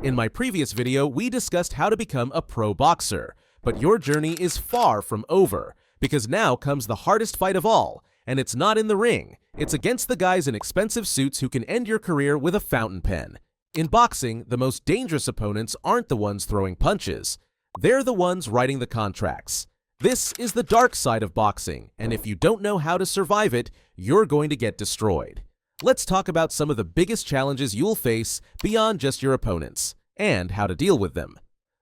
In my previous video, we discussed how to become a pro boxer, but your journey is far from over, because now comes the hardest fight of all, and it's not in the ring. It's against the guys in expensive suits who can end your career with a fountain pen. In boxing, the most dangerous opponents aren't the ones throwing punches. They're the ones writing the contracts. This is the dark side of boxing, and if you don't know how to survive it, you're going to get destroyed. Let's talk about some of the biggest challenges you'll face beyond just your opponents, and how to deal with them.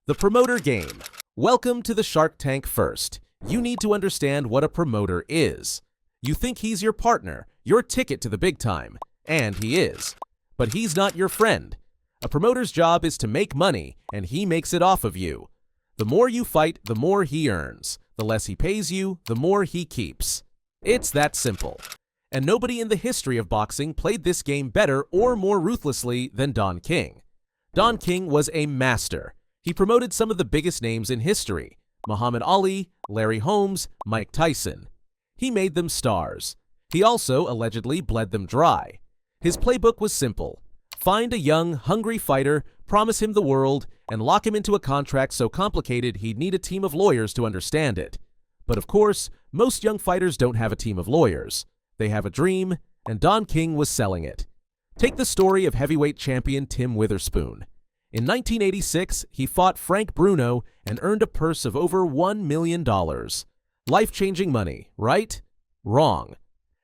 The promoter game. Welcome to the Shark Tank first. You need to understand what a promoter is. You think he's your partner, your ticket to the big time, and he is. But he's not your friend. A promoter's job is to make money, and he makes it off of you. The more you fight, the more he earns. The less he pays you, the more he keeps. It's that simple. And nobody in the history of boxing played this game better or more ruthlessly than Don King. Don King was a master. He promoted some of the biggest names in history: Muhammad Ali, Larry Holmes, Mike Tyson. He made them stars. He also allegedly bled them dry. His playbook was simple. Find a young, hungry fighter, promise him the world, and lock him into a contract so complicated he'd need a team of lawyers to understand it. But of course, most young fighters don't have a team of lawyers. They have a dream, and Don King was selling it. Take the story of heavyweight champion Tim Witherspoon. In 1986, he fought Frank Bruno and earned a purse of over $1 million. Life-changing money, right? Wrong.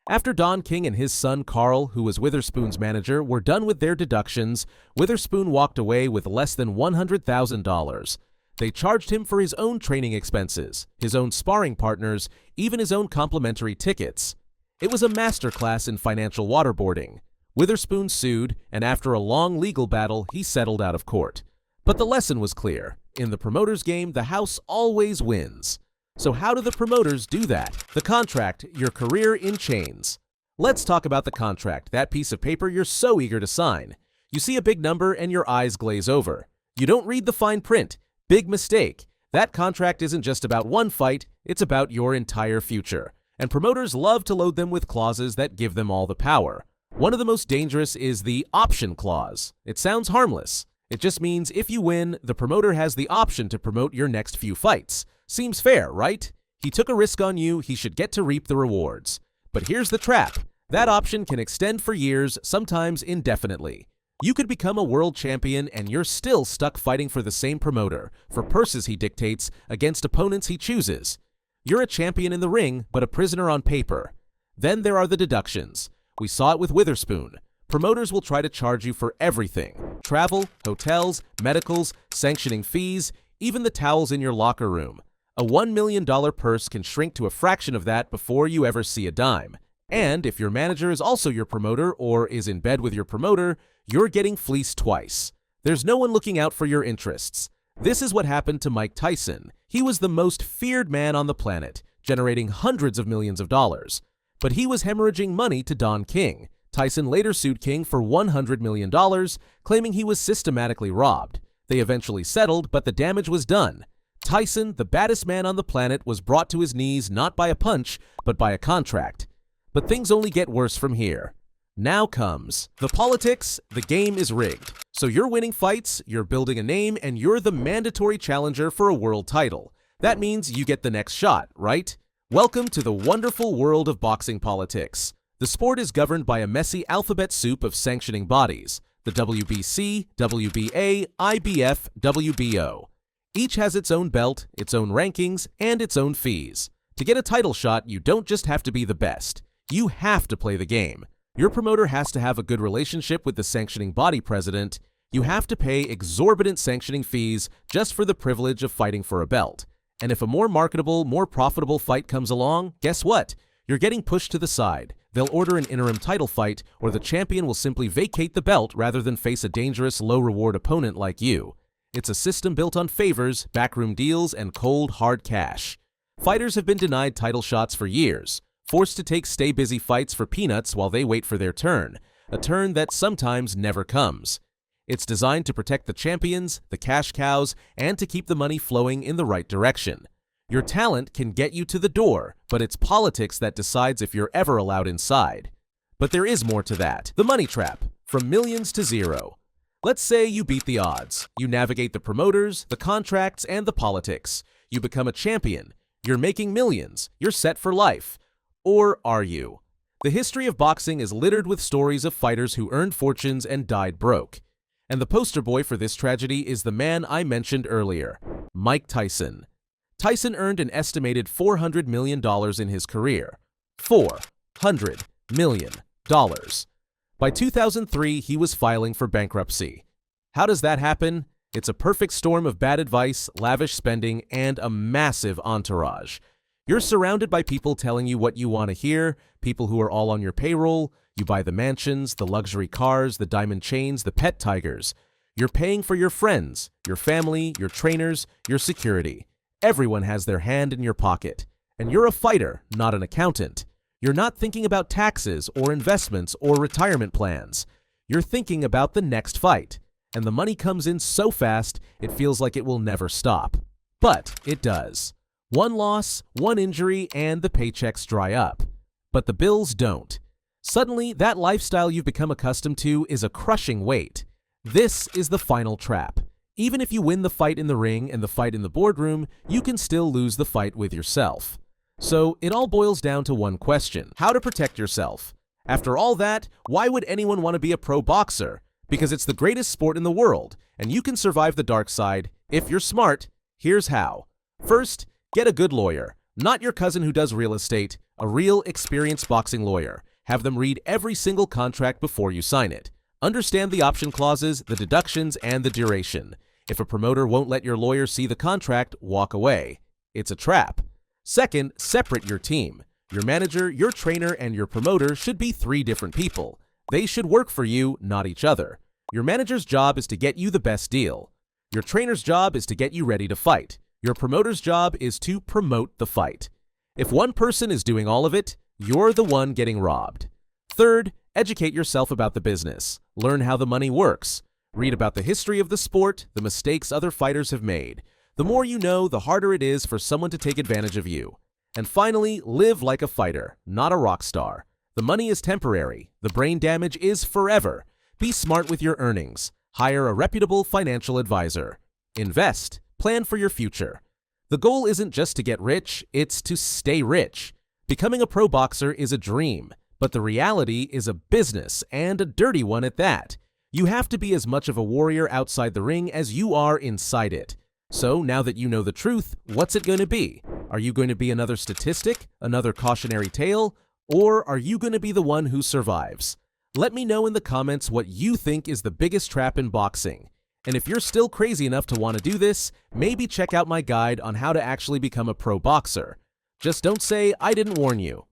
After Don King and his son Carl, who was Witherspoon's manager, were done with their deductions, Witherspoon walked away with less than $100,000. They charged him for his own training expenses, his own sparring partners, even his own complimentary tickets. It was a masterclass in financial waterboarding. Witherspoon sued, and after a long legal battle, he settled out of court. But the lesson was clear. In the promoter's game, the house always wins. So how do the promoters do that? The contract, your career in chains. Let's talk about the contract, that piece of paper you're so eager to sign. You see a big number and your eyes glaze over. You don't read the fine print. Big mistake. That contract isn't just about one fight, it's about your entire future. And promoters love to load them with clauses that give them all the power. One of the most dangerous is the option clause. It sounds harmless. It just means if you win, the promoter has the option to promote your next few fights. Seems fair, right? He took a risk on you, he should get to reap the rewards. But here's the trap. That option can extend for years, sometimes indefinitely. You could become a world champion and you're still stuck fighting for the same promoter, for purses he dictates, against opponents he chooses. You're a champion in the ring, but a prisoner on paper. Then there are the deductions. We saw it with Witherspoon. Promoters will try to charge you for everything: travel, hotels, medicals, sanctioning fees, even the towels in your locker room. A $1 million purse can shrink to a fraction of that before you ever see a dime. And if your manager is also your promoter or is in bed with your promoter, you're getting fleeced twice. There's no one looking out for your interests. This is what happened to Mike Tyson. He was the most feared man on the planet, generating hundreds of millions of dollars. But he was hemorrhaging money to Don King. Tyson later sued King for $100 million, claiming he was systematically robbed. They eventually settled, but the damage was done. Tyson, the baddest man on the planet, was brought to his knees not by a punch, but by a contract. But things only get worse from here. Now comes the politics. The game is rigged. So you're winning fights, you're building a name, and you're the mandatory challenger for a world title. That means you get the next shot, right? Welcome to the wonderful world of boxing politics. The sport is governed by a messy alphabet soup of sanctioning bodies: the WBC, WBA, IBF, WBO. Each has its own belt, its own rankings, and its own fees. To get a title shot, you don't just have to be the best. You have to play the game. Your promoter has to have a good relationship with the sanctioning body president. You have to pay exorbitant sanctioning fees just for the privilege of fighting for a belt. And if a more marketable, more profitable fight comes along, guess what? You're getting pushed to the side. They'll order an interim title fight, or the champion will simply vacate the belt rather than face a dangerous, low-reward opponent like you. It's a system built on favors, backroom deals, and cold, hard cash. Fighters have been denied title shots for years, forced to take stay-busy fights for peanuts while they wait for their turn, a turn that sometimes never comes. It's designed to protect the champions, the cash cows, and to keep the money flowing in the right direction. Your talent can get you to the door, but it's politics that decides if you're ever allowed inside. But there is more to that. The money trap, from millions to zero. Let's say you beat the odds. You navigate the promoters, the contracts, and the politics. You become a champion. You're making millions. You're set for life. Or are you? The history of boxing is littered with stories of fighters who earned fortunes and died broke. And the poster boy for this tragedy is the man I mentioned earlier, Mike Tyson. Tyson earned an estimated $400 million in his career. $400 million. By 2003, he was filing for bankruptcy. How does that happen? It's a perfect storm of bad advice, lavish spending, and a massive entourage. You're surrounded by people telling you what you want to hear, people who are all on your payroll. You buy the mansions, the luxury cars, the diamond chains, the pet tigers. You're paying for your friends, your family, your trainers, your security. Everyone has their hand in your pocket. And you're a fighter, not an accountant. You're not thinking about taxes or investments or retirement plans. You're thinking about the next fight. And the money comes in so fast, it feels like it will never stop. But it does. One loss, one injury, and the paychecks dry up. But the bills don't. Suddenly, that lifestyle you've become accustomed to is a crushing weight. This is the final trap. Even if you win the fight in the ring and the fight in the boardroom, you can still lose the fight with yourself. So it all boils down to one question: how to protect yourself. After all that, why would anyone want to be a pro boxer? Because it's the greatest sport in the world, and you can survive the dark side if you're smart. Here's how. First, get a good lawyer. Not your cousin who does real estate, a real experienced boxing lawyer. Have them read every single contract before you sign it. Understand the option clauses, the deductions, and the duration. If a promoter won't let your lawyer see the contract, walk away. It's a trap. Second, separate your team. Your manager, your trainer, and your promoter should be 3 different people. They should work for you, not each other. Your manager's job is to get you the best deal. Your trainer's job is to get you ready to fight. Your promoter's job is to promote the fight. If one person is doing all of it, you're the one getting robbed. Third, educate yourself about the business. Learn how the money works. Read about the history of the sport, the mistakes other fighters have made. The more you know, the harder it is for someone to take advantage of you. And finally, live like a fighter, not a rock star. The money is temporary. The brain damage is forever. Be smart with your earnings. Hire a reputable financial advisor. Invest. Plan for your future. The goal isn't just to get rich, it's to stay rich. Becoming a pro boxer is a dream, but the reality is a business, and a dirty one at that. You have to be as much of a warrior outside the ring as you are inside it. So now that you know the truth, what's it going to be? Are you going to be another statistic, another cautionary tale, or are you going to be the one who survives? Let me know in the comments what you think is the biggest trap in boxing. And if you're still crazy enough to want to do this, maybe check out my guide on how to actually become a pro boxer. Just don't say I didn't warn you.